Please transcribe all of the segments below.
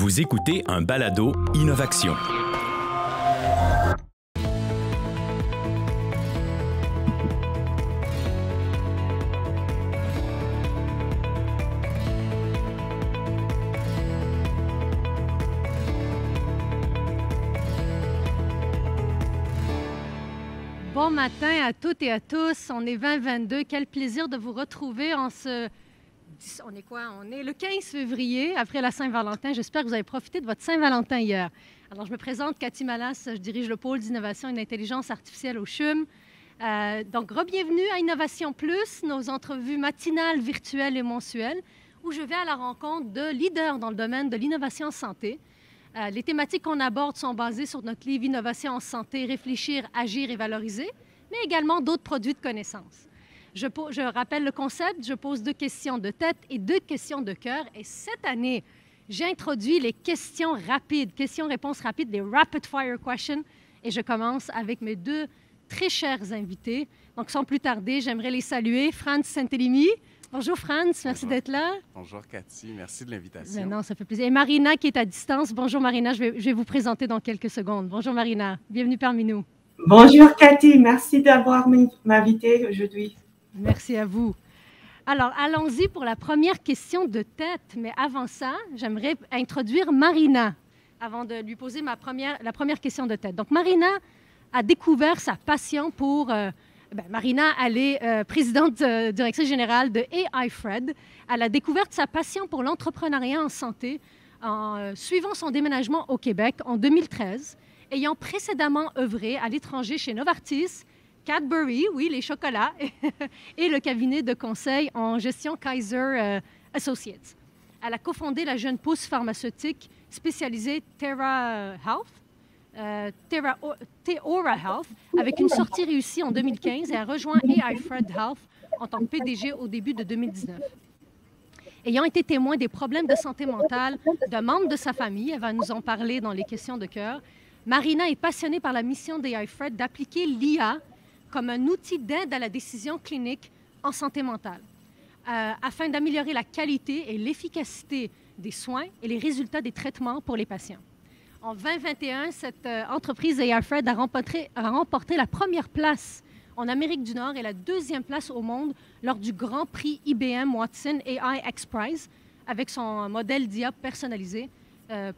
Vous écoutez un balado Innovaction. Bon matin à toutes et à tous. On est 2022. Quel plaisir de vous retrouver en ce... On est quoi? On est le 15 février, après la Saint-Valentin. J'espère que vous avez profité de votre Saint-Valentin hier. Alors, je me présente, Cathy Malas. Je dirige le pôle d'innovation et d'intelligence artificielle au CHUM. Donc, re-bienvenue à Innovation Plus, nos entrevues matinales, virtuelles et mensuelles, où je vais à la rencontre de leaders dans le domaine de l'innovation en santé. Les thématiques qu'on aborde sont basées sur notre livre Innovation en santé, réfléchir, agir et valoriser, mais également d'autres produits de connaissances. Je rappelle le concept, je pose 2 questions de tête et 2 questions de cœur. Et cette année, j'ai introduit les questions rapides, questions-réponses rapides, les rapid fire questions. Et je commence avec mes 2 très chers invités. Donc, sans plus tarder, j'aimerais les saluer. Franz Santelimi. Bonjour Franz, merci d'être là. Bonjour Cathy, merci de l'invitation. Non, ça fait plaisir. Et Marina qui est à distance. Bonjour Marina, je vais vous présenter dans quelques secondes. Bonjour Marina, bienvenue parmi nous. Bonjour Cathy, merci d'avoir m'invité aujourd'hui. Merci à vous. Alors, allons-y pour la première question de tête. Mais avant ça, j'aimerais introduire Marina avant de lui poser la première question de tête. Donc, Marina a découvert sa passion pour... Marina, elle est présidente directrice générale de AI-Fred. Elle a découvert sa passion pour l'entrepreneuriat en santé en suivant son déménagement au Québec en 2013, ayant précédemment œuvré à l'étranger chez Novartis, Cadbury, oui, les chocolats, et le cabinet de conseil en gestion Kaiser Associates. Elle a cofondé la jeune pousse pharmaceutique spécialisée Theora Health, avec une sortie réussie en 2015 et a rejoint AI-Fred Health en tant que PDG au début de 2019. Ayant été témoin des problèmes de santé mentale d'un membre de sa famille, elle va nous en parler dans les questions de cœur, Marina est passionnée par la mission d'AI-Fred d'appliquer l'IA comme un outil d'aide à la décision clinique en santé mentale, afin d'améliorer la qualité et l'efficacité des soins et les résultats des traitements pour les patients. En 2021, cette entreprise AI-Fred a remporté la première place en Amérique du Nord et la 2e place au monde lors du Grand Prix IBM Watson AI X Prize avec son modèle d'IA personnalisé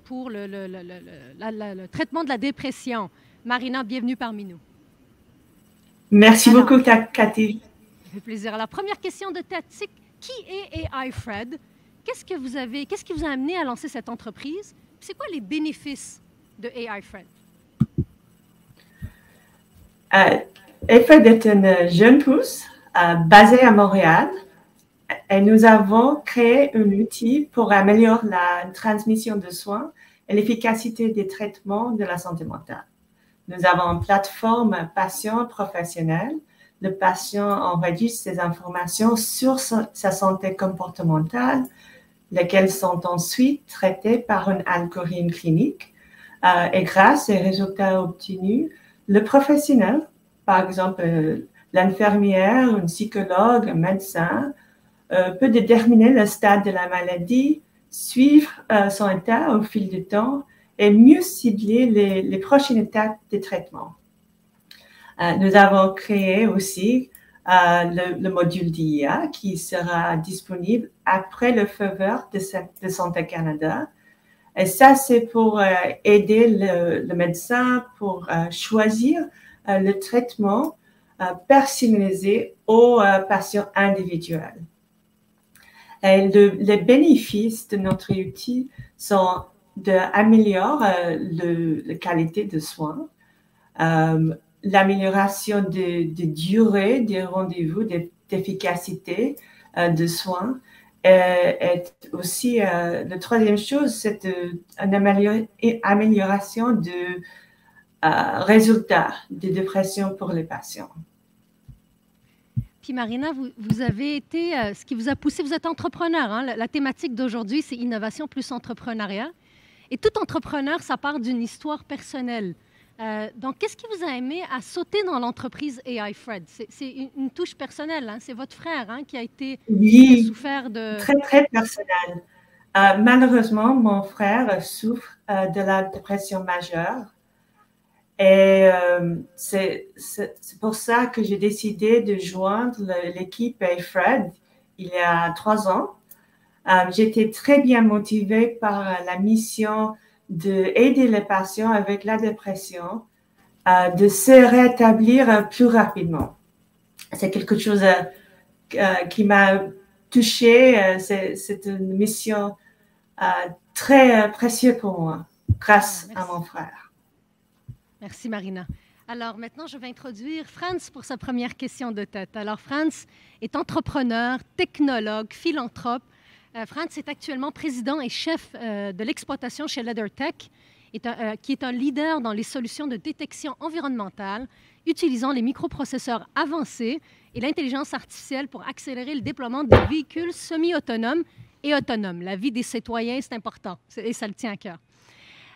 pour le traitement de la dépression. Marina, bienvenue parmi nous. Merci beaucoup, Cathy. Ça fait plaisir. Alors, première question de tête, c'est qui est AI-Fred? Qu'est-ce qui vous a amené à lancer cette entreprise? C'est quoi les bénéfices de AI-Fred? AI-Fred est une jeune pousse basée à Montréal et nous avons créé un outil pour améliorer la transmission de soins et l'efficacité des traitements de la santé mentale. Nous avons une plateforme patient professionnelle. Le patient enregistre ses informations sur sa santé comportementale, lesquelles sont ensuite traitées par un algorithme clinique. Et grâce aux résultats obtenus, le professionnel, par exemple l'infirmière, un psychologue, un médecin, peut déterminer le stade de la maladie, suivre son état au fil du temps et mieux cibler les prochaines étapes de traitement. Nous avons créé aussi le module d'IA qui sera disponible après le feu vert de Santé Canada. Et ça, c'est pour aider le médecin pour choisir le traitement personnalisé aux patients individuels. Et les bénéfices de notre outil sont d'améliorer la qualité de soins, l'amélioration de durée des rendez-vous, d'efficacité de soins. Et aussi, la troisième chose, c'est une amélioration de résultats de dépression pour les patients. Puis Marina, vous avez été, ce qui vous a poussé, vous êtes entrepreneur. Hein? La thématique d'aujourd'hui, c'est innovation plus entrepreneuriat. Et tout entrepreneur, ça part d'une histoire personnelle. Donc, qu'est-ce qui vous a amené à sauter dans l'entreprise AI-Fred? C'est une touche personnelle, hein? C'est votre frère qui a souffert de... Très, très personnel. Malheureusement, mon frère souffre de la dépression majeure. Et c'est pour ça que j'ai décidé de joindre l'équipe AFRED il y a 3 ans. J'étais très bien motivée par la mission d'aider les patients avec la dépression de se rétablir plus rapidement. C'est quelque chose qui m'a touchée. C'est une mission très précieuse pour moi, grâce à mon frère. Merci, Marina. Alors, maintenant, je vais introduire Franz pour sa première question de tête. Alors, Franz est entrepreneur, technologue, philanthrope. Franz est actuellement président et chef de l'exploitation chez LeatherTech, qui est un leader dans les solutions de détection environnementale utilisant les microprocesseurs avancés et l'intelligence artificielle pour accélérer le déploiement des véhicules semi-autonomes et autonomes. La vie des citoyens, c'est important et ça le tient à cœur.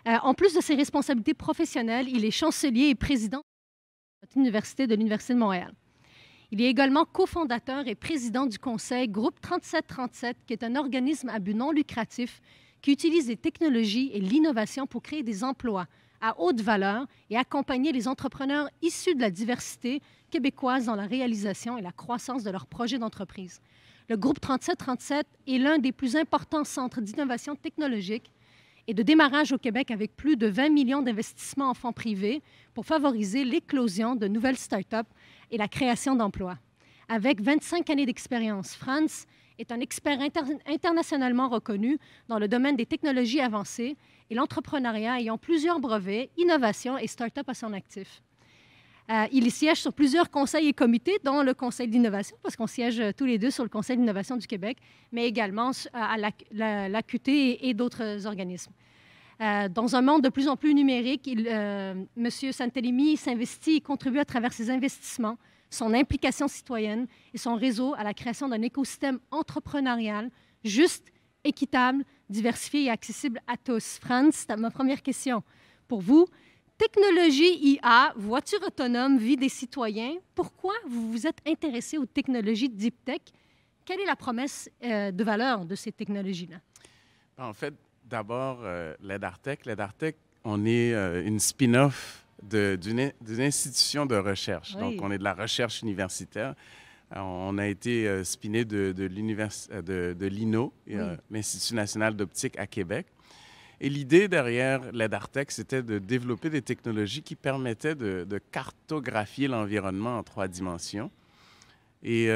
En plus de ses responsabilités professionnelles, il est chancelier et président de l'Université de Montréal. Il est également cofondateur et président du conseil Groupe 3737, qui est un organisme à but non lucratif qui utilise les technologies et l'innovation pour créer des emplois à haute valeur et accompagner les entrepreneurs issus de la diversité québécoise dans la réalisation et la croissance de leurs projets d'entreprise. Le Groupe 3737 est l'un des plus importants centres d'innovation technologique et de démarrage au Québec avec plus de 20 millions d'investissements en fonds privés pour favoriser l'éclosion de nouvelles start-up et la création d'emplois. Avec 25 années d'expérience, Franz est un expert internationalement reconnu dans le domaine des technologies avancées et l'entrepreneuriat ayant plusieurs brevets, innovations et start-up à son actif. Il siège sur plusieurs conseils et comités, dont le Conseil d'innovation, parce qu'on siège tous les deux sur le Conseil d'innovation du Québec, mais également à l'AQT et d'autres organismes. Dans un monde de plus en plus numérique, M. Santelimi s'investit et contribue à travers ses investissements, son implication citoyenne et son réseau à la création d'un écosystème entrepreneurial juste, équitable, diversifié et accessible à tous. Franz, c'est ma première question pour vous. Technologie IA, voiture autonome, vie des citoyens. Pourquoi vous vous êtes intéressé aux technologies Deep Tech? Quelle est la promesse de valeur de ces technologies-là? En fait, d'abord, LeatherTech. LeatherTech, on est une spin-off d'une institution de recherche. Oui. Donc, on est de la recherche universitaire. On a été spiné de l'INO, oui, l'Institut national d'optique à Québec. Et l'idée derrière LeatherTech, c'était de développer des technologies qui permettaient de cartographier l'environnement en 3 dimensions. Et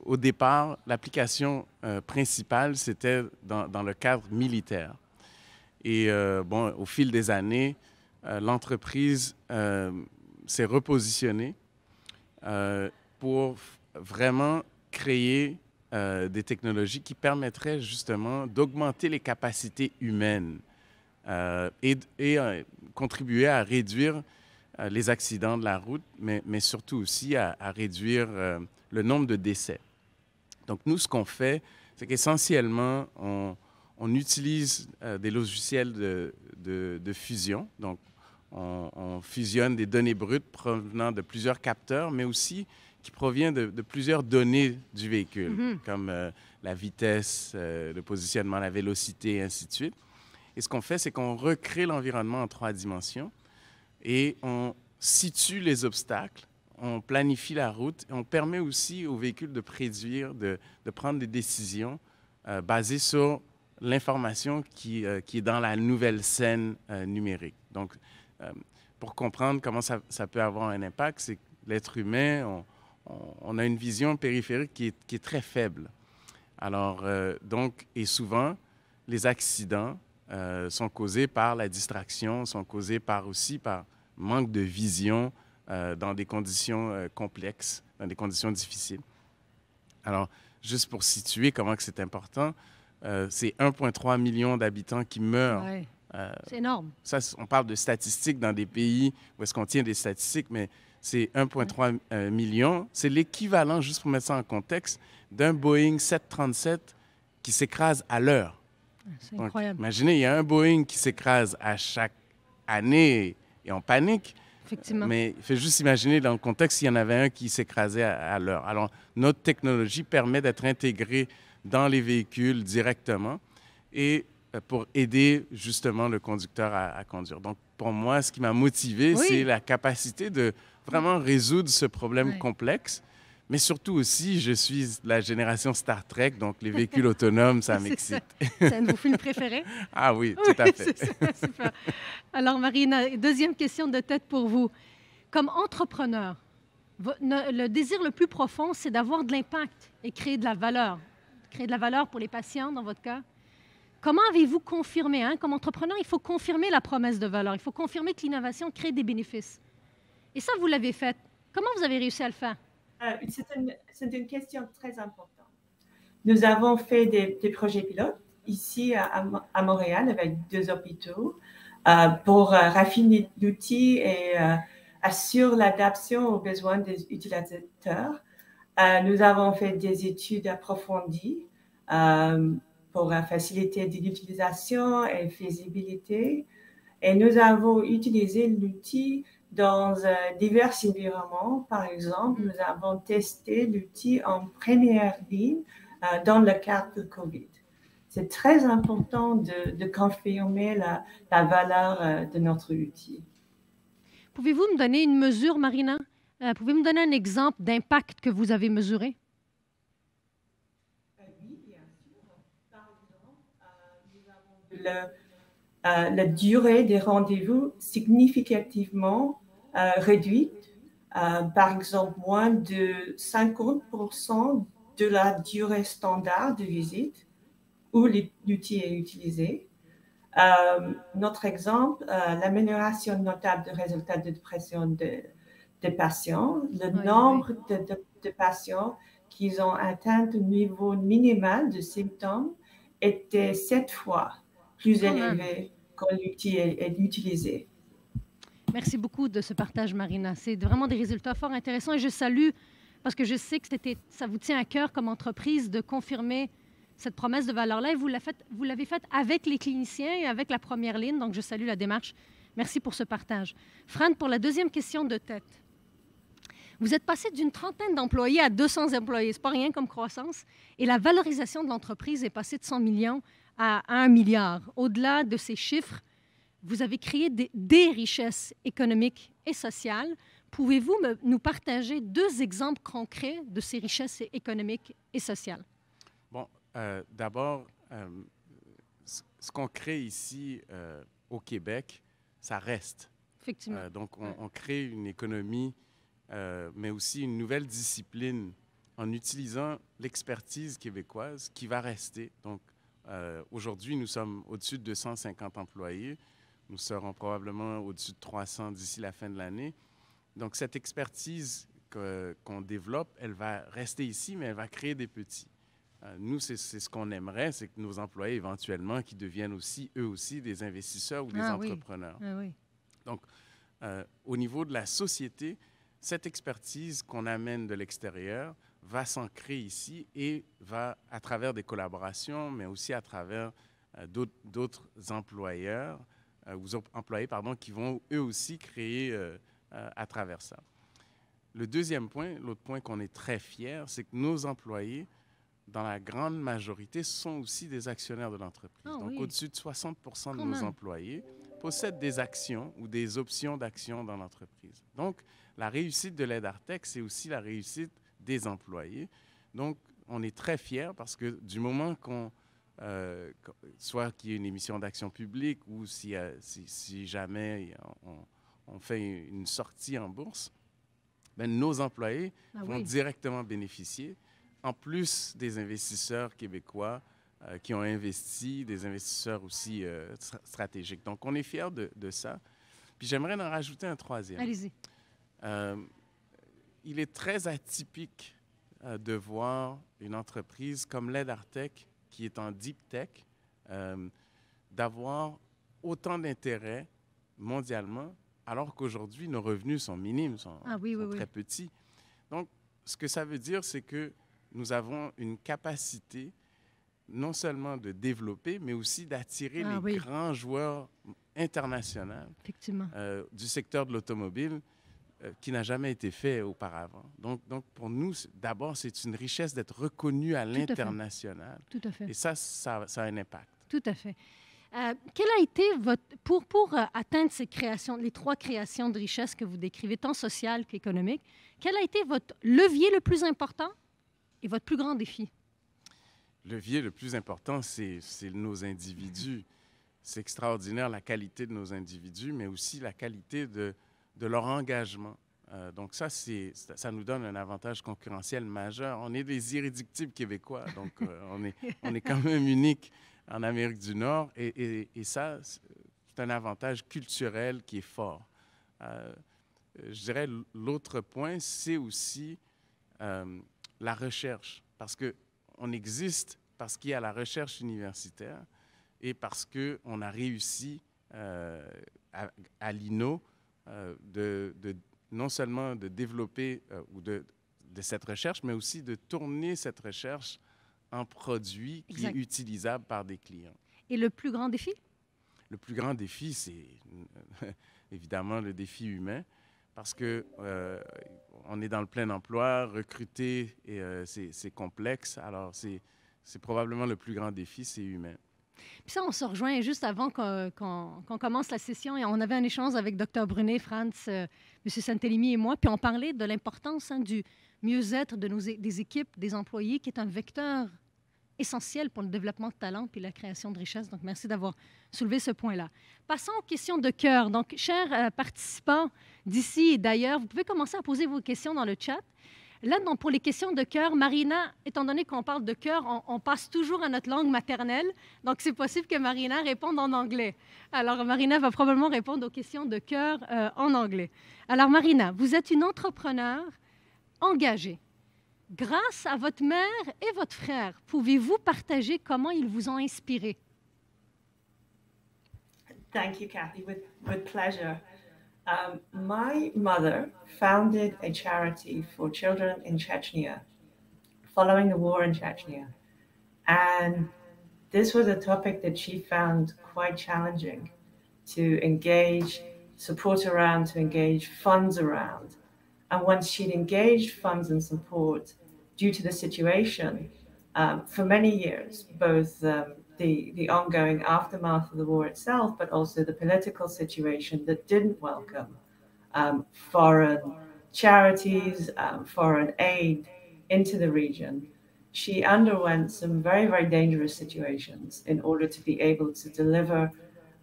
au départ, l'application principale, c'était dans le cadre militaire. Et bon, au fil des années, l'entreprise s'est repositionnée pour vraiment créer des technologies qui permettraient justement d'augmenter les capacités humaines et contribuer à réduire les accidents de la route, mais surtout aussi à réduire le nombre de décès. Donc, nous, ce qu'on fait, c'est qu'essentiellement, on utilise des logiciels de fusion. Donc, on fusionne des données brutes provenant de plusieurs capteurs, mais aussi qui provient de plusieurs données du véhicule, comme la vitesse, le positionnement, la vélocité, et ainsi de suite. Et ce qu'on fait, c'est qu'on recrée l'environnement en 3 dimensions et on situe les obstacles, on planifie la route et on permet aussi aux véhicules de prédire, de prendre des décisions basées sur l'information qui est dans la nouvelle scène numérique. Donc, pour comprendre comment ça peut avoir un impact, c'est que l'être humain, on a une vision périphérique qui est très faible. Alors, donc, et souvent, les accidents sont causés par la distraction, sont causés aussi par manque de vision dans des conditions complexes, dans des conditions difficiles. Alors, juste pour situer comment que c'est important, c'est 1,3 million d'habitants qui meurent. Ouais. C'est énorme. Ça, on parle de statistiques dans des pays où est-ce qu'on tient des statistiques, mais c'est 1,3 million. C'est l'équivalent, juste pour mettre ça en contexte, d'un Boeing 737 qui s'écrase à l'heure. C'est incroyable. Imaginez, il y a un Boeing qui s'écrase à chaque année et on panique. Effectivement. Mais il faut juste imaginer dans le contexte s'il y en avait un qui s'écrasait à l'heure. Alors, notre technologie permet d'être intégrée dans les véhicules directement et pour aider justement le conducteur à conduire. Donc, pour moi, ce qui m'a motivé, Oui. c'est la capacité de vraiment résoudre ce problème Ouais. complexe. Mais surtout aussi, je suis de la génération Star Trek, donc les véhicules autonomes, ça C'est m'excite. C'est un de vos films préférés? Ah oui, Oui, tout à fait. c'est ça, super. Alors, Marina, deuxième question de tête pour vous. Comme entrepreneur, le désir le plus profond, c'est d'avoir de l'impact et créer de la valeur. Créer de la valeur pour les patients, dans votre cas. Comment avez-vous confirmé, hein? Comme entrepreneur, il faut confirmer la promesse de valeur. Il faut confirmer que l'innovation crée des bénéfices. Et ça, vous l'avez fait. Comment vous avez réussi à le faire? C'est une question très importante. Nous avons fait des projets pilotes ici à Montréal avec 2 hôpitaux pour raffiner l'outil et assurer l'adaptation aux besoins des utilisateurs. Nous avons fait des études approfondies pour faciliter l'utilisation et faisabilité. Et nous avons utilisé l'outil dans divers environnements. Par exemple, nous avons testé l'outil en première ligne dans le cadre de COVID. C'est très important de confirmer la valeur de notre outil. Pouvez-vous me donner une mesure, Marina? Pouvez-vous me donner un exemple d'impact que vous avez mesuré? Oui, bien sûr. Par exemple, nous avons la durée des rendez-vous significativement réduite. Par exemple, moins de 50% de la durée standard de visite où l'outil est utilisé. Notre exemple, l'amélioration notable des résultats de dépression des patients, le nombre de patients qui ont atteint un niveau minimal de symptômes était 7 fois plus élevé quand l'outil est utilisé. Merci beaucoup de ce partage, Marina. C'est vraiment des résultats fort intéressants et je salue, parce que je sais que ça vous tient à cœur comme entreprise de confirmer cette promesse de valeur-là et vous l'avez faite avec les cliniciens et avec la première ligne, donc je salue la démarche. Merci pour ce partage. Fran, pour la deuxième question de tête. Vous êtes passé d'une trentaine d'employés à 200 employés. Ce n'est pas rien comme croissance. Et la valorisation de l'entreprise est passée de 100 millions à 1 milliard. Au-delà de ces chiffres, vous avez créé des richesses économiques et sociales. Pouvez-vous nous partager 2 exemples concrets de ces richesses économiques et sociales? Bon, d'abord, ce qu'on crée ici au Québec, ça reste. Effectivement. Donc, on crée une économie, mais aussi une nouvelle discipline en utilisant l'expertise québécoise qui va rester. Donc, aujourd'hui, nous sommes au-dessus de 250 employés. Nous serons probablement au-dessus de 300 d'ici la fin de l'année. Donc, cette expertise qu'on développe, elle va rester ici, mais elle va créer des petits. Nous, c'est ce qu'on aimerait, c'est que nos employés, éventuellement, qui deviennent aussi, eux aussi, des investisseurs ou des entrepreneurs. Oui. Ah, oui. Donc, au niveau de la société, cette expertise qu'on amène de l'extérieur va s'ancrer ici et va, à travers des collaborations, mais aussi à travers d'autres employeurs, ou employés, pardon, qui vont eux aussi créer à travers ça. Le deuxième point, l'autre point qu'on est très fiers, c'est que nos employés, dans la grande majorité, sont aussi des actionnaires de l'entreprise. Ah, donc, oui. au-dessus de 60% de nos employés possèdent des actions ou des options d'actions dans l'entreprise. Donc, la réussite de l'Aidartech, c'est aussi la réussite des employés. Donc, on est très fiers parce que du moment soit qu'il y ait une émission d'action publique ou si jamais on fait une sortie en bourse, bien, nos employés vont directement bénéficier, en plus des investisseurs québécois qui ont investi, des investisseurs aussi stratégiques. Donc, on est fiers de ça. Puis, j'aimerais en rajouter un troisième. Allez-y. Il est très atypique de voir une entreprise comme l'Aidartech, qui est en deep tech, d'avoir autant d'intérêt mondialement, alors qu'aujourd'hui, nos revenus sont minimes, sont très petits. Donc, ce que ça veut dire, c'est que nous avons une capacité non seulement de développer, mais aussi d'attirer les grands joueurs internationaux du secteur de l'automobile qui n'a jamais été fait auparavant. Donc pour nous, d'abord, c'est une richesse d'être reconnu à l'international. Tout à fait. Et ça a un impact. Tout à fait. Quelle a été pour atteindre ces créations, les 3 créations de richesse que vous décrivez, tant sociales qu'économiques, quel a été votre levier le plus important et votre plus grand défi? Le levier le plus important, c'est nos individus. C'est extraordinaire la qualité de nos individus, mais aussi la qualité de leur engagement. Donc ça nous donne un avantage concurrentiel majeur. On est des irréductibles québécois, donc on est quand même unique en Amérique du Nord, et ça, c'est un avantage culturel qui est fort. Je dirais l'autre point, c'est aussi la recherche, parce qu'on existe parce qu'il y a la recherche universitaire et parce qu'on a réussi à l'INO non seulement de développer de cette recherche, mais aussi de tourner cette recherche en produit qui est utilisable par des clients. Et le plus grand défi? Le plus grand défi, c'est évidemment le défi humain, parce que on est dans le plein emploi, recruter, c'est complexe. Alors, c'est probablement le plus grand défi, c'est humain. Puis ça, on se rejoint juste avant qu'on commence la session, et on avait un échange avec Dr. Brunet, Franz, M. Santelimi et moi, puis on parlait de l'importance du mieux-être des équipes, des employés, qui est un vecteur essentiel pour le développement de talent puis la création de richesse. Donc, merci d'avoir soulevé ce point-là. Passons aux questions de cœur. Donc, chers participants d'ici et d'ailleurs, vous pouvez commencer à poser vos questions dans le chat. Là, donc, pour les questions de cœur, Marina, étant donné qu'on parle de cœur, on passe toujours à notre langue maternelle. Donc, c'est possible que Marina réponde en anglais. Alors, Marina va probablement répondre aux questions de cœur en anglais. Alors, Marina, vous êtes une entrepreneure engagée. Grâce à votre mère et votre frère, pouvez-vous partager comment ils vous ont inspiré? Thank you, Kathy, with pleasure. My mother founded a charity for children in Chechnya following the war in Chechnya. And this was a topic that she found quite challenging to engage support around, to engage funds around. And once she'd engaged funds and support due to the situation for many years, both the ongoing aftermath of the war itself, but also the political situation that didn't welcome foreign charities, foreign aid into the region, she underwent some very, very dangerous situations in order to be able to deliver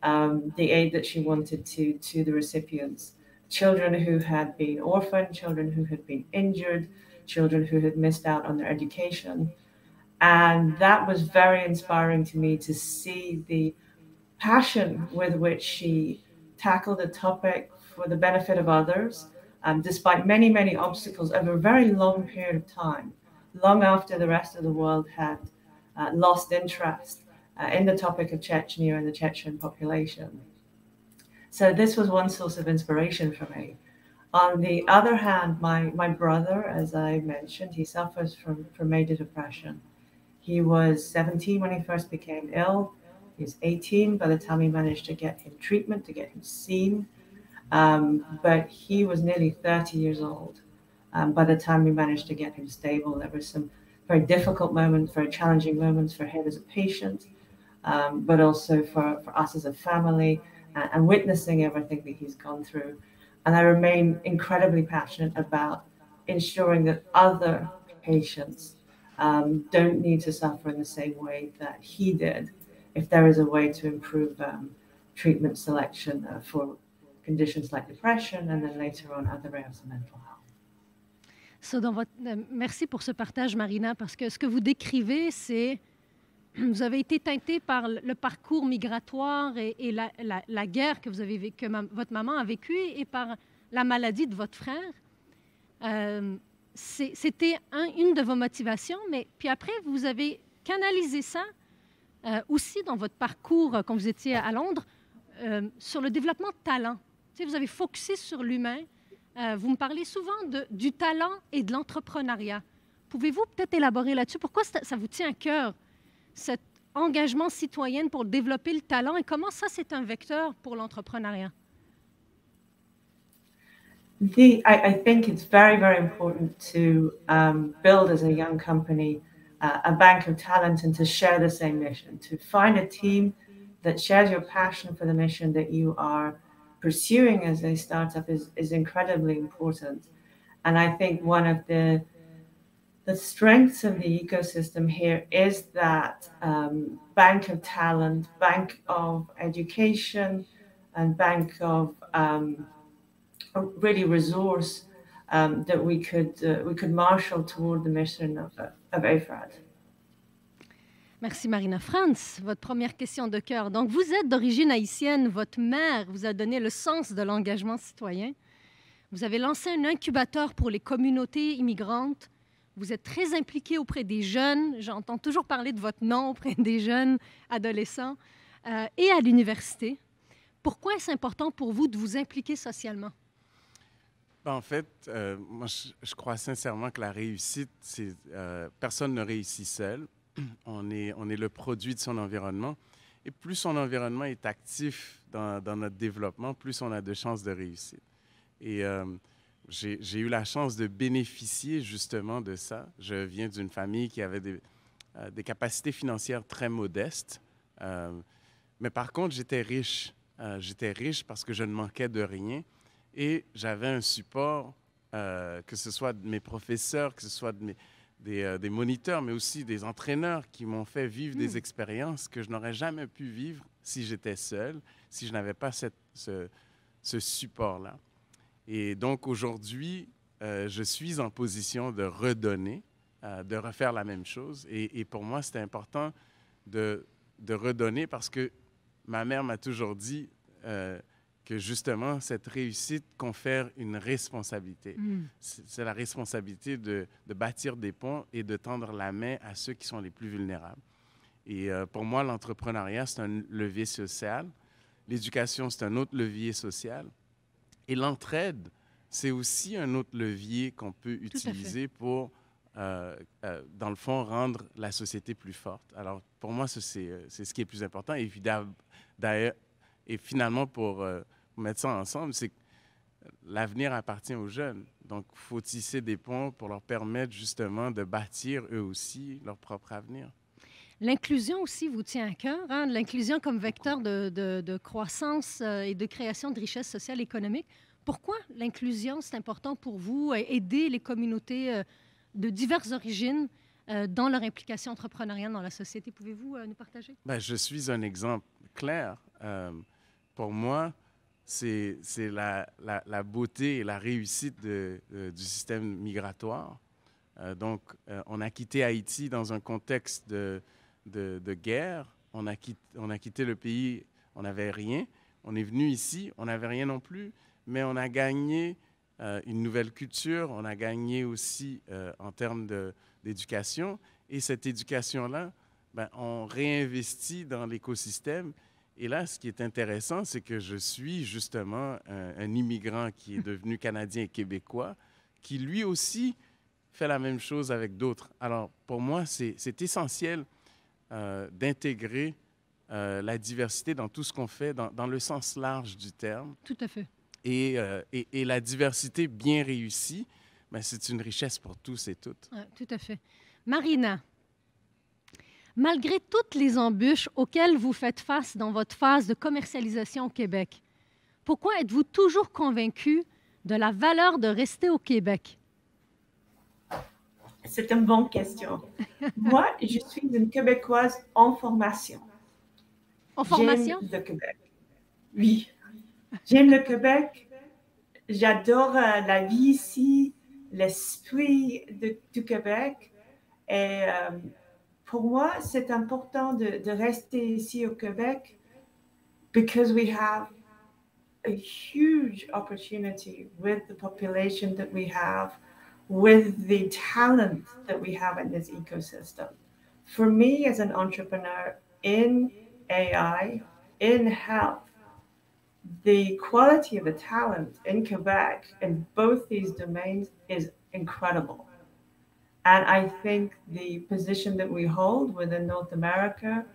the aid that she wanted to the recipients. Children who had been orphaned, children who had been injured, children who had missed out on their education. And that was very inspiring to me to see the passion with which she tackled the topic for the benefit of others, despite many, many obstacles over a very long period of time, long after the rest of the world had lost interest in the topic of Chechnya and the Chechen population. So this was one source of inspiration for me. On the other hand, my brother, as I mentioned, he suffers from major depression. He was 17 when he first became ill. He was 18 by the time we managed to get him treatment, to get him seen. But he was nearly 30 years old by the time we managed to get him stable. There were some very difficult moments, very challenging moments for him as a patient, but also for us as a family, and witnessing everything that he's gone through. And I remain incredibly passionate about ensuring that other patients don't need to suffer in the same way that he did, if there is a way to improve treatment selection for conditions like depression, and then later on other areas of mental health. So, merci pour ce partage, Marina, parce que ce que vous décrivez, c'est vous avez été teinté par le parcours migratoire et la guerre que votre maman a vécue, et par la maladie de votre frère. C'était une de vos motivations, mais puis après, vous avez canalisé ça aussi dans votre parcours quand vous étiez à Londres sur le développement de talent. Tu sais, vous avez focusé sur l'humain. Vous me parlez souvent du talent et de l'entrepreneuriat. Pouvez-vous peut-être élaborer là-dessus? Pourquoi ça vous tient à cœur, cet engagement citoyen pour développer le talent, et comment ça, c'est un vecteur pour l'entrepreneuriat? I think it's very, very important to build as a young company a bank of talent and to share the same mission. To find a team that shares your passion for the mission that you are pursuing as a startup is incredibly important. And I think one of the strengths of the ecosystem here is that bank of talent, bank of education, and bank of really resource that we could marshal toward the mission of AFRAD. Merci Marina. Franz, votre première question de cœur. Donc, vous êtes d'origine haïtienne. Votre mère vous a donné le sens de l'engagement citoyen. Vous avez lancé un incubateur pour les communautés immigrantes. Vous êtes très impliqué auprès des jeunes. J'entends toujours parler de votre nom auprès des jeunes adolescents et à l'université. Pourquoi est-ce important pour vous de vous impliquer socialement? En fait, moi, je crois sincèrement que la réussite, personne ne réussit seul. On est le produit de son environnement. Et plus son environnement est actif dans notre développement, plus on a de chances de réussite. Et j'ai eu la chance de bénéficier justement de ça. Je viens d'une famille qui avait des capacités financières très modestes. Mais par contre, j'étais riche. J'étais riche parce que je ne manquais de rien. Et j'avais un support, que ce soit de mes professeurs, que ce soit des moniteurs, mais aussi des entraîneurs qui m'ont fait vivre des expériences que je n'aurais jamais pu vivre si j'étais seul, si je n'avais pas ce support-là. Et donc aujourd'hui, je suis en position de redonner, de refaire la même chose. Et pour moi, c'était important de redonner parce que ma mère m'a toujours dit que justement, cette réussite confère une responsabilité. C'est la responsabilité de bâtir des ponts et de tendre la main à ceux qui sont les plus vulnérables. Et pour moi, l'entrepreneuriat, c'est un levier social. L'éducation, c'est un autre levier social. Et l'entraide, c'est aussi un autre levier qu'on peut utiliser pour, dans le fond, rendre la société plus forte. Alors, pour moi, c'est ce qui est plus important. Et d'ailleurs, et finalement, pour mettre ça ensemble, c'est que l'avenir appartient aux jeunes. Donc, il faut tisser des ponts pour leur permettre justement de bâtir eux aussi leur propre avenir. L'inclusion aussi vous tient à cœur, hein? L'inclusion comme vecteur de croissance et de création de richesse sociale et économique. Pourquoi l'inclusion, c'est important pour vous, aider les communautés de diverses origines dans leur implication entrepreneuriale dans la société? Pouvez-vous nous partager? Bien, je suis un exemple clair. Pour moi, c'est la beauté et la réussite du système migratoire. Donc, on a quitté Haïti dans un contexte de guerre. On a quitté le pays, on n'avait rien. On est venu ici, on n'avait rien non plus, mais on a gagné une nouvelle culture. On a gagné aussi en termes d'éducation. Et cette éducation-là, ben, on réinvestit dans l'écosystème. Et là, ce qui est intéressant, c'est que je suis justement un immigrant qui est devenu Canadien et Québécois, qui lui aussi fait la même chose avec d'autres. Alors, pour moi, c'est essentiel d'intégrer la diversité dans tout ce qu'on fait, dans le sens large du terme. Tout à fait. Et la diversité bien réussie, ben, c'est une richesse pour tous et toutes. Tout à fait. Marina, malgré toutes les embûches auxquelles vous faites face dans votre phase de commercialisation au Québec, pourquoi êtes-vous toujours convaincue de la valeur de rester au Québec? C'est une bonne question. Moi, je suis une Québécoise en formation. En formation? J'aime le Québec. Oui. J'aime le Québec. J'adore la vie ici, l'esprit du Québec. Et pour moi, c'est important de rester ici au Québec because we have a huge opportunity with the population that we have, with the talent that we have in this ecosystem. For me as an entrepreneur in AI, in health, the quality of the talent in Quebec in both these domains is incredible. And I think the position that we hold within North America,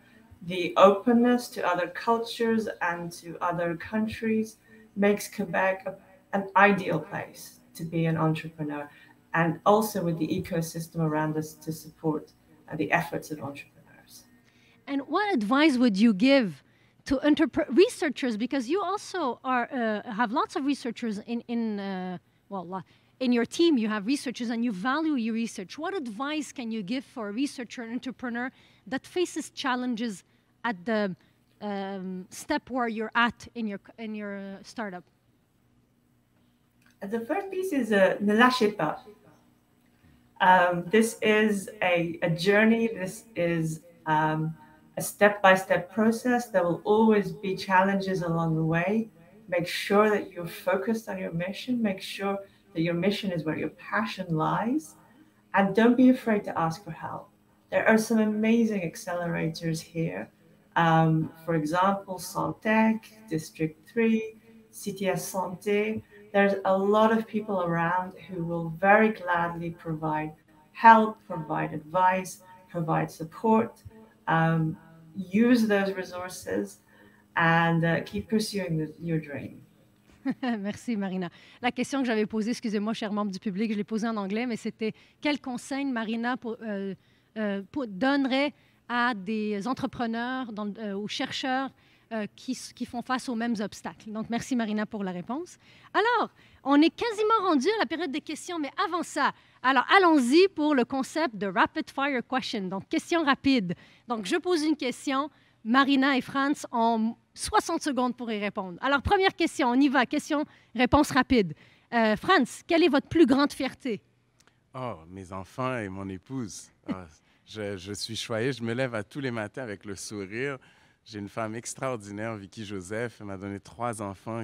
the openness to other cultures and to other countries makes Quebec an ideal place to be an entrepreneur, and also with the ecosystem around us to support the efforts of entrepreneurs. And what advice would you give to researchers? Because you also have lots of researchers in your team. You have researchers and you value your research. What advice can you give for a researcher and entrepreneur that faces challenges at the step where you're at in your startup? The first piece is ne lâchez pas. This is a journey. This is a step-by-step process. There will always be challenges along the way. Make sure that you're focused on your mission. Make sure that your mission is where your passion lies. And don't be afraid to ask for help. There are some amazing accelerators here. For example, Santec, District 3, CTS Santé. There's a lot of people around who will very gladly provide help, provide advice, provide support. Use those resources and keep pursuing your dream. Merci, Marina. La question que j'avais posée, excusez-moi, chers membres du public, je l'ai posée en anglais, mais c'était quel conseil Marina donnerait à des entrepreneurs ou chercheurs qui font face aux mêmes obstacles. Donc, merci Marina pour la réponse. Alors, on est quasiment rendu à la période des questions, mais avant ça, alors allons-y pour le concept de Rapid Fire Question, donc question rapide. Donc, je pose une question, Marina et Franz ont 60 secondes pour y répondre. Alors, première question, on y va, question-réponse rapide. Franz, quelle est votre plus grande fierté? Oh, mes enfants et mon épouse. Oh, je suis choyé, je me lève à tous les matins avec le sourire. J'ai une femme extraordinaire, Vicky Joseph. Elle m'a donné 3 enfants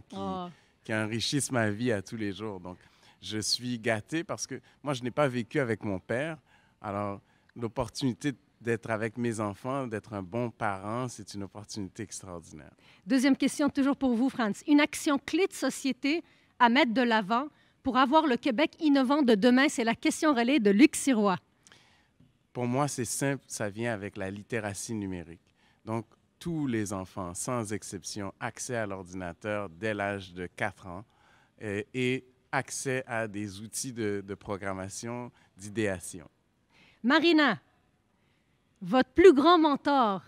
qui enrichissent ma vie à tous les jours. Donc, je suis gâté parce que moi, je n'ai pas vécu avec mon père. Alors, l'opportunité d'être avec mes enfants, d'être un bon parent, c'est une opportunité extraordinaire. Deuxième question, toujours pour vous, Franz. Une action clé de société à mettre de l'avant pour avoir le Québec innovant de demain, c'est la question relais de Luc Sirois. Pour moi, c'est simple, ça vient avec la littératie numérique. Donc, tous les enfants, sans exception, accès à l'ordinateur dès l'âge de 4 ans et accès à des outils de programmation, d'idéation. Marina, votre plus grand mentor?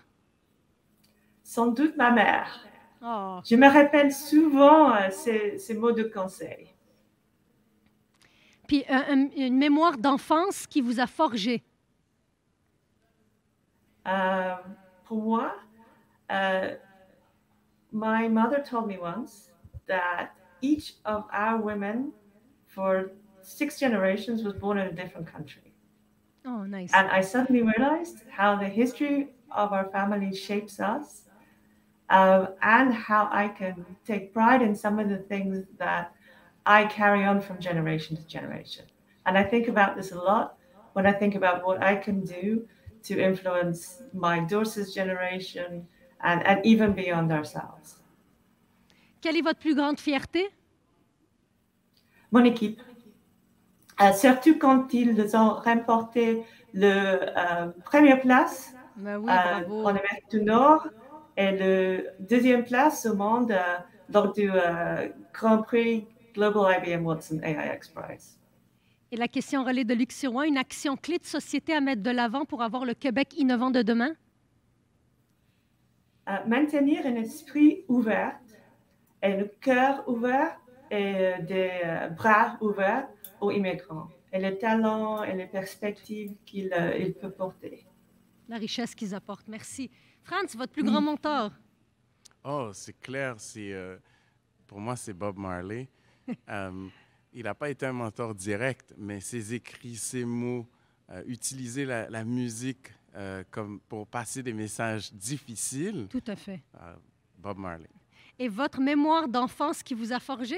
Sans doute ma mère. Oh. Je me rappelle souvent ces mots de conseil. Puis une mémoire d'enfance qui vous a forgé? Pour moi, my mother told me once that each of our women for 6 generations was born in a different country. Oh, nice. And I suddenly realized how the history of our family shapes us and how I can take pride in some of the things that I carry on from generation to generation. And I think about this a lot when I think about what I can do to influence my daughter's generation and even beyond ourselves. Quelle est votre plus grande fierté? Mon équipe. Surtout quand ils ont remporté la première place Ben oui, bravo. en Amérique du Nord et la 2e place au monde lors du Grand Prix Global IBM Watson AIX Prize. Et la question relais de Luc Sirois, une action clé de société à mettre de l'avant pour avoir le Québec innovant de demain? Maintenir un esprit ouvert et le cœur ouvert et des bras ouverts aux immigrants et le talent et les perspectives qu'il peut porter. La richesse qu'ils apportent. Merci. Franz, votre plus grand mentor? Oh, c'est clair. Pour moi, c'est Bob Marley. Il n'a pas été un mentor direct, mais ses écrits, ses mots, utiliser la musique comme pour passer des messages difficiles. Tout à fait. Bob Marley. Et votre mémoire d'enfance qui vous a forgé?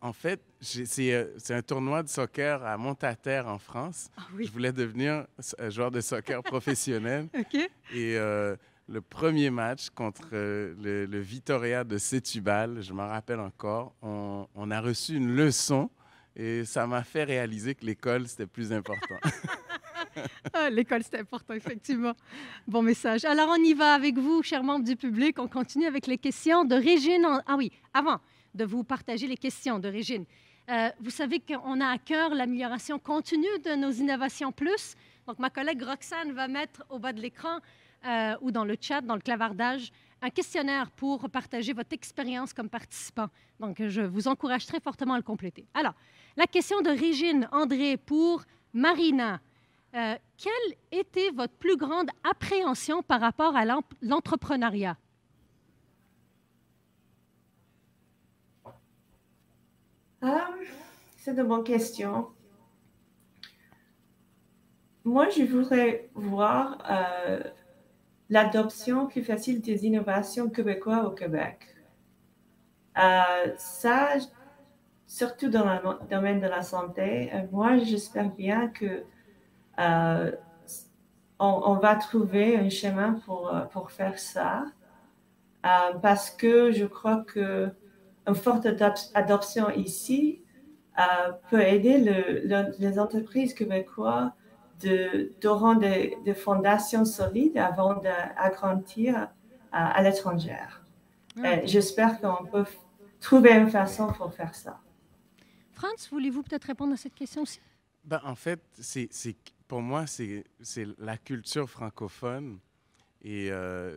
En fait, c'est un tournoi de soccer à Montaterre en France. Ah oui. Je voulais devenir joueur de soccer professionnel. OK. Et le premier match contre le Vitoria de Setúbal, je m'en rappelle encore, on a reçu une leçon et ça m'a fait réaliser que l'école, c'était plus important. L'école, c'est important, effectivement. Bon message. Alors, on y va avec vous, chers membres du public. On continue avec les questions de Régine. Ah oui, avant de vous partager les questions de Régine. Vous savez qu'on a à cœur l'amélioration continue de nos innovations plus. Donc, ma collègue Roxane va mettre au bas de l'écran ou dans le chat, dans le clavardage, un questionnaire pour partager votre expérience comme participant. Donc, je vous encourage très fortement à le compléter. Alors, la question de Régine André pour Marina. Quelle était votre plus grande appréhension par rapport à l'entrepreneuriat? C'est une bonne question. Moi, je voudrais voir l'adoption plus facile des innovations québécoises au Québec. Ça, surtout dans le domaine de la santé, moi, j'espère bien que on va trouver un chemin pour faire ça, parce que je crois qu'une forte adoption ici peut aider les entreprises québécoises d'avoir des fondations solides avant d'agrandir à l'étranger. J'espère qu'on peut trouver une façon pour faire ça. Franz, voulez-vous peut-être répondre à cette question aussi? Ben, en fait, pour moi, c'est la culture francophone et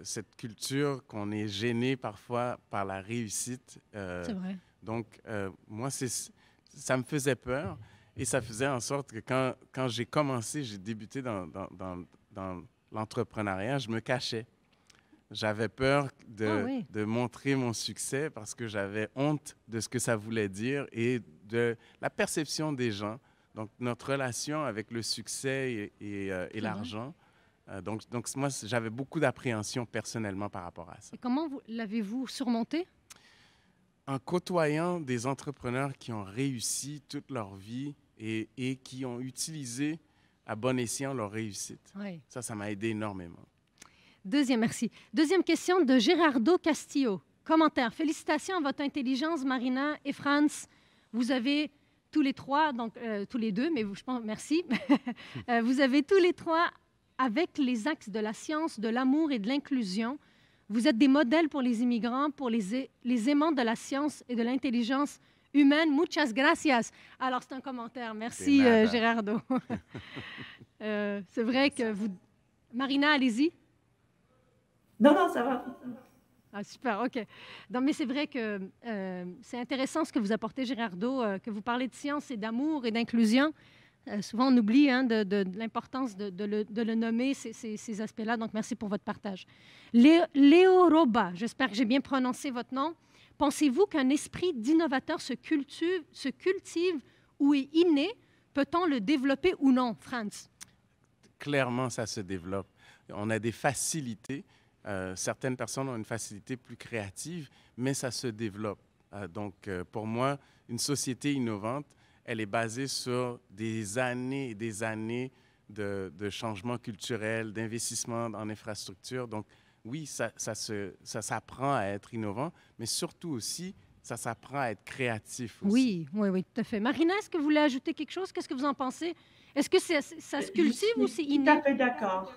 cette culture qu'on est gêné parfois par la réussite. C'est vrai. Donc, moi, ça me faisait peur et ça faisait en sorte que quand j'ai commencé, j'ai débuté dans l'entrepreneuriat, je me cachais. J'avais peur de montrer mon succès parce que j'avais honte de ce que ça voulait dire et de la perception des gens. Donc, notre relation avec le succès et l'argent. Donc, moi, j'avais beaucoup d'appréhension personnellement par rapport à ça. Et comment l'avez-vous surmonté? En côtoyant des entrepreneurs qui ont réussi toute leur vie et qui ont utilisé à bon escient leur réussite. Oui. Ça m'a aidé énormément. Merci. Deuxième question de Gérardo Castillo. Commentaire. Félicitations à votre intelligence, Marina et Franz. Vous avez tous les trois, donc tous les deux, mais je pense, merci. Vous avez tous les trois, avec les axes de la science, de l'amour et de l'inclusion, vous êtes des modèles pour les immigrants, pour les aimants de la science et de l'intelligence humaine. Muchas gracias. Alors, c'est un commentaire. Merci, Gérardo. C'est vrai que vous... Marina, allez-y. Non, ça va. Ah, super, OK. Non, mais c'est vrai que c'est intéressant ce que vous apportez, Gérardo, que vous parlez de science et d'amour et d'inclusion. Souvent, on oublie de l'importance de le nommer, ces aspects-là. Donc, merci pour votre partage. Léo Roba, j'espère que j'ai bien prononcé votre nom. Pensez-vous qu'un esprit d'innovateur se cultive ou est inné? Peut-on le développer ou non, Franz? Clairement, ça se développe. On a des facilités. Certaines personnes ont une facilité plus créative, mais ça se développe. Donc, pour moi, une société innovante, elle est basée sur des années et des années de changements culturels, d'investissement en infrastructure. Donc, oui, ça s'apprend à être innovant, mais surtout aussi, ça s'apprend à être créatif aussi. Oui, tout à fait. Marina, est-ce que vous voulez ajouter quelque chose? Qu'est-ce que vous en pensez? Est-ce que ça se cultive ou c'est inné? Tout à fait d'accord.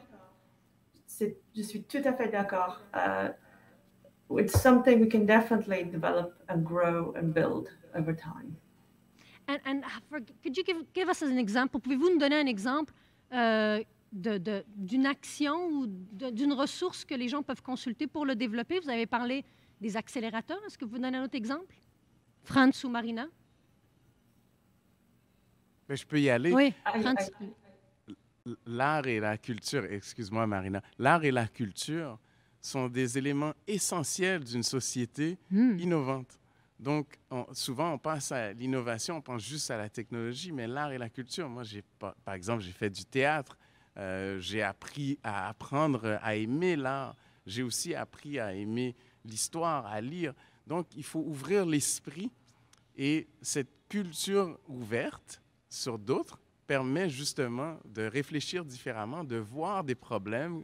Je suis tout à fait d'accord. It's something we can definitely develop and grow and build over time. And could you give us an example? Pouvez-vous nous donner un exemple d'une action ou d'une ressource que les gens peuvent consulter pour le développer? Vous avez parlé des accélérateurs. Est-ce que vous donnez un autre exemple? Franz ou Marina? Mais je peux y aller. Oui, Franz. L'art et la culture, excuse-moi Marina, l'art et la culture sont des éléments essentiels d'une société innovante. Donc, souvent, on pense à l'innovation, on pense juste à la technologie, mais l'art et la culture, moi, par exemple, j'ai fait du théâtre, j'ai appris à apprendre à aimer l'art, j'ai aussi appris à aimer l'histoire, à lire. Donc, il faut ouvrir l'esprit et cette culture ouverte sur d'autres permet justement de réfléchir différemment, de voir des problèmes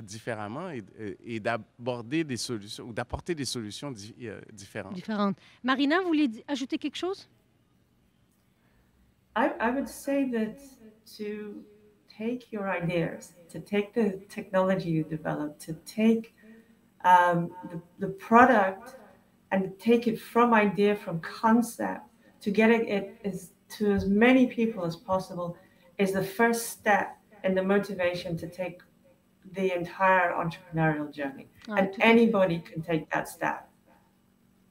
différemment et d'aborder des solutions ou d'apporter des solutions différentes. Marina, vous voulez ajouter quelque chose? I would say that to take your ideas, to take the technology you develop, to take the product and take it from idea, from concept, to get it to as many people as possible is the first step and the motivation to take the entire entrepreneurial journey. Ah, And tout à fait. anybody can take that step.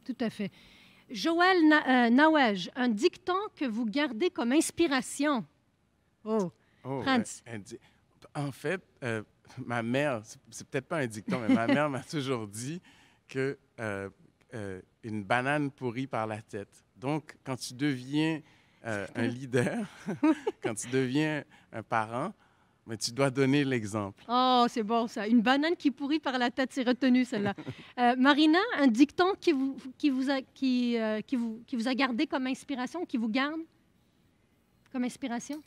Tout à fait. Joël Nawej, un dicton que vous gardez comme inspiration. Oh, Oh, Franz. en fait, ma mère, c'est peut-être pas un dicton, mais ma mère m'a toujours dit que une banane pourrit par la tête. Donc, quand tu deviens un leader, quand tu deviens un parent, mais tu dois donner l'exemple. Oh, c'est bon ça. Une banane qui pourrit par la tête, c'est retenu celle-là. Marina, un dicton qui vous a gardé comme inspiration, qui vous garde comme inspiration?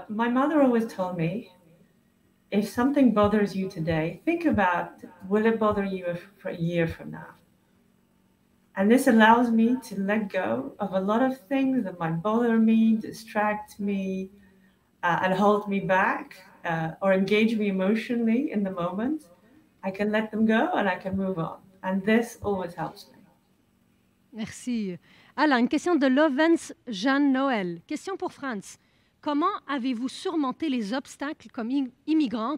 My mother always told me, if something bothers you today, think about, will it bother you for a year from now? And this allows me to let go of a lot of things that might bother me, distract me, and hold me back, or engage me emotionally in the moment. I can let them go and I can move on. And this always helps me. Merci. Alors, une question de Lovens Jeanne Noël. Question pour Franz. Comment avez-vous surmonté les obstacles comme immigrant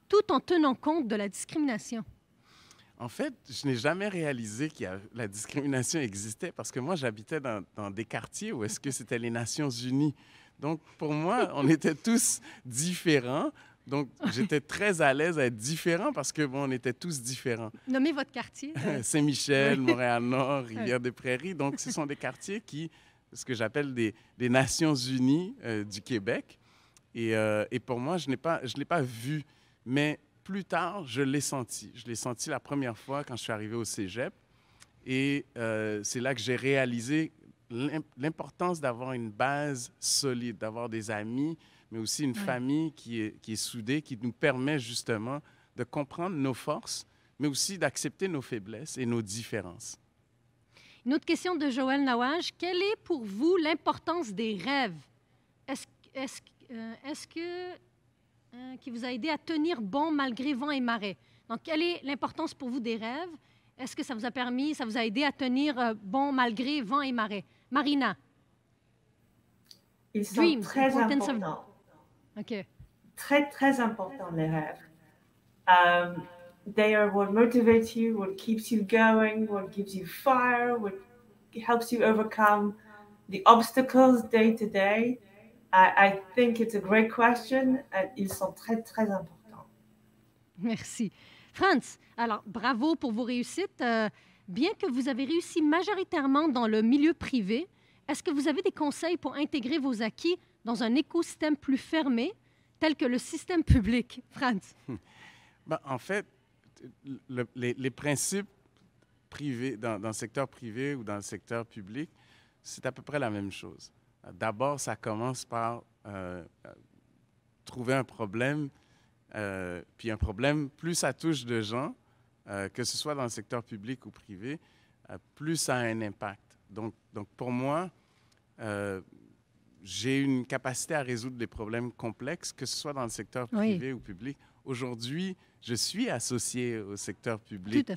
tout en tenant compte de la discrimination? En fait, je n'ai jamais réalisé que la discrimination existait parce que moi, j'habitais dans des quartiers où est-ce que c'était les Nations Unies. Donc, pour moi, on était tous différents. Donc, j'étais très à l'aise à être différent parce que, bon, on était tous différents. Nommez votre quartier. Saint-Michel, Montréal-Nord, Rivière-des-Prairies. Donc, ce sont des quartiers ce que j'appelle des Nations Unies du Québec. Et pour moi, je ne l'ai pas vu. Mais plus tard, je l'ai senti. Je l'ai senti la première fois quand je suis arrivé au cégep. Et c'est là que j'ai réalisé l'importance d'avoir une base solide, d'avoir des amis, mais aussi une famille qui est soudée, qui nous permet justement de comprendre nos forces, mais aussi d'accepter nos faiblesses et nos différences. Une autre question de Joël Nawej. Quelle est pour vous l'importance des rêves? Est-ce que qui vous a aidé à tenir bon malgré vent et marée? Donc, quelle est l'importance pour vous des rêves? Est-ce que ça vous a aidé à tenir bon malgré vent et marée? Marina? Ils sont Dreams, très importance of- importants. OK. Très, très importants, les rêves. They are what motivates you, what keeps you going, what gives you fire, what helps you overcome the obstacles day to day. I think it's a great question. Ils sont très, très importants. Merci. Franz, alors, bravo pour vos réussites. Bien que vous avez réussi majoritairement dans le milieu privé, est-ce que vous avez des conseils pour intégrer vos acquis dans un écosystème plus fermé, tel que le système public? Franz? Ben, en fait, les principes privés, dans le secteur privé ou dans le secteur public, c'est à peu près la même chose. D'abord, ça commence par trouver un problème, puis un problème, plus ça touche de gens, que ce soit dans le secteur public ou privé, plus ça a un impact. Donc pour moi, j'ai une capacité à résoudre des problèmes complexes, que ce soit dans le secteur privé ou public. Aujourd'hui, je suis associé au secteur public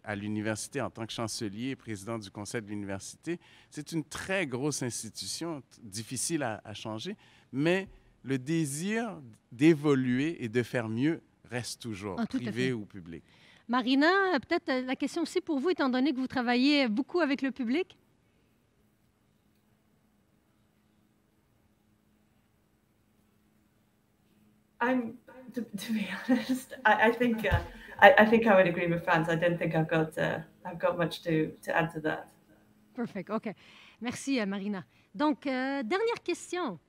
à l'université en tant que chancelier et président du conseil de l'université. C'est une très grosse institution, difficile à changer, mais le désir d'évoluer et de faire mieux reste toujours, privé ou public. Marina, peut-être la question aussi pour vous, étant donné que vous travaillez beaucoup avec le public? To be honest, I think I would agree with Franz. I don't think I've got much to add to that. Perfect. OK. Merci, Marina. Donc, dernière question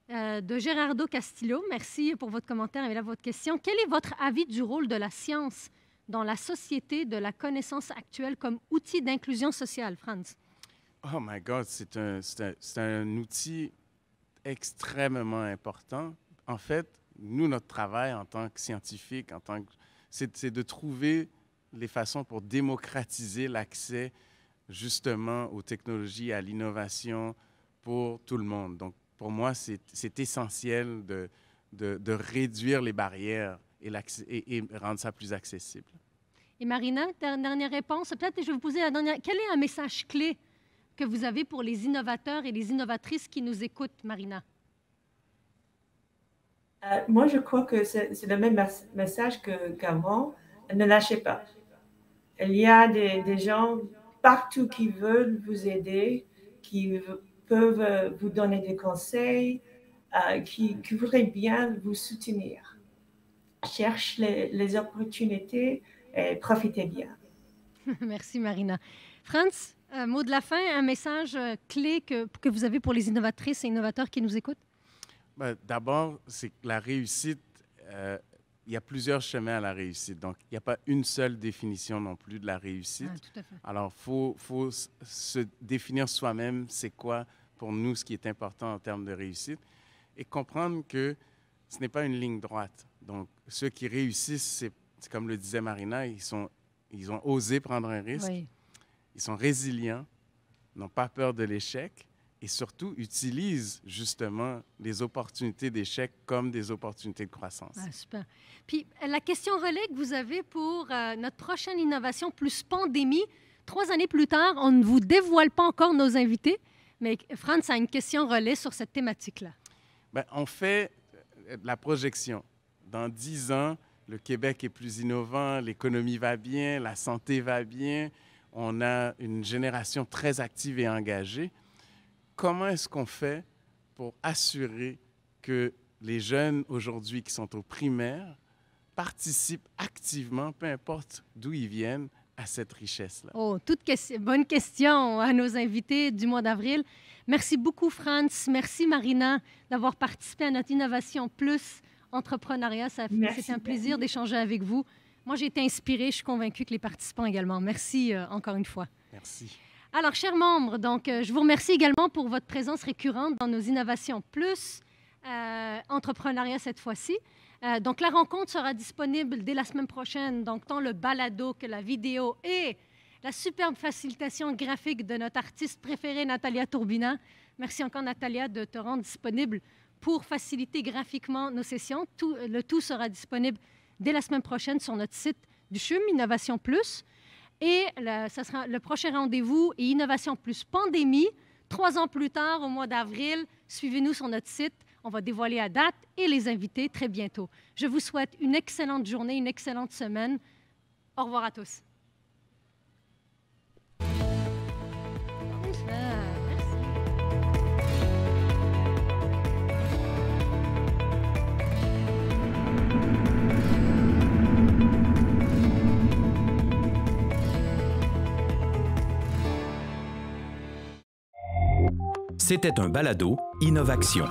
de Gerardo Castillo. Merci pour votre commentaire et là, votre question. Quel est votre avis du rôle de la science dans la société de la connaissance actuelle comme outil d'inclusion sociale, Franz? Oh my God, c'est un outil extrêmement important. En fait, nous, notre travail en tant que scientifique, c'est de trouver les façons pour démocratiser l'accès justement aux technologies, à l'innovation pour tout le monde. Donc, pour moi, c'est essentiel de réduire les barrières et rendre ça plus accessible. Et Marina, dernière réponse. Peut-être je vais vous poser la dernière. Quel est un message clé que vous avez pour les innovateurs et les innovatrices qui nous écoutent, Marina? Moi, je crois que c'est le même message qu'avant. Ne lâchez pas. Il y a des gens partout qui veulent vous aider, qui peuvent vous donner des conseils, qui voudraient bien vous soutenir. Cherche les opportunités et profitez bien. Merci, Marina. Franz, mot de la fin, un message clé que vous avez pour les innovatrices et innovateurs qui nous écoutent? D'abord, c'est que la réussite, il y a plusieurs chemins à la réussite. Donc, il n'y a pas une seule définition non plus de la réussite. Ah, tout à fait. Alors, il faut se définir soi-même c'est quoi pour nous ce qui est important en termes de réussite et comprendre que ce n'est pas une ligne droite. Donc, ceux qui réussissent, c'est comme le disait Marina, ils ont osé prendre un risque, Oui. ils sont résilients, n'ont pas peur de l'échec et surtout utilisent justement les opportunités d'échec comme des opportunités de croissance. Ah, super. Puis, la question relais que vous avez pour notre prochaine innovation plus pandémie, 3 années plus tard, on ne vous dévoile pas encore nos invités, mais Franz a une question relais sur cette thématique-là. On fait la projection. Dans 10 ans, le Québec est plus innovant, l'économie va bien, la santé va bien, on a une génération très active et engagée. Comment est-ce qu'on fait pour assurer que les jeunes aujourd'hui qui sont au primaire participent activement, peu importe d'où ils viennent, à cette richesse-là? Oh, bonne question à nos invités du mois d'avril. Merci beaucoup, Franz. Merci, Marina, d'avoir participé à notre Innovation Plus Entrepreneuriat. C'était un plaisir d'échanger avec vous. Moi, j'ai été inspirée. Je suis convaincue que les participants également. Merci encore une fois. Merci. Alors, chers membres, donc, je vous remercie également pour votre présence récurrente dans nos Innovations Plus Entrepreneuriat cette fois-ci. Donc, la rencontre sera disponible dès la semaine prochaine, donc tant le balado que la vidéo et la superbe facilitation graphique de notre artiste préférée, Natalia Tourbina. Merci encore, Natalia, de te rendre disponible pour faciliter graphiquement nos sessions. Le tout sera disponible dès la semaine prochaine sur notre site du CHUM, Innovation Plus. Et ça sera le prochain rendez-vous et Innovation Plus Pandémie, 3 ans plus tard, au mois d'avril. Suivez-nous sur notre site. On va dévoiler la date et les invités très bientôt. Je vous souhaite une excellente journée, une excellente semaine. Au revoir à tous. C'était un balado Innovaction.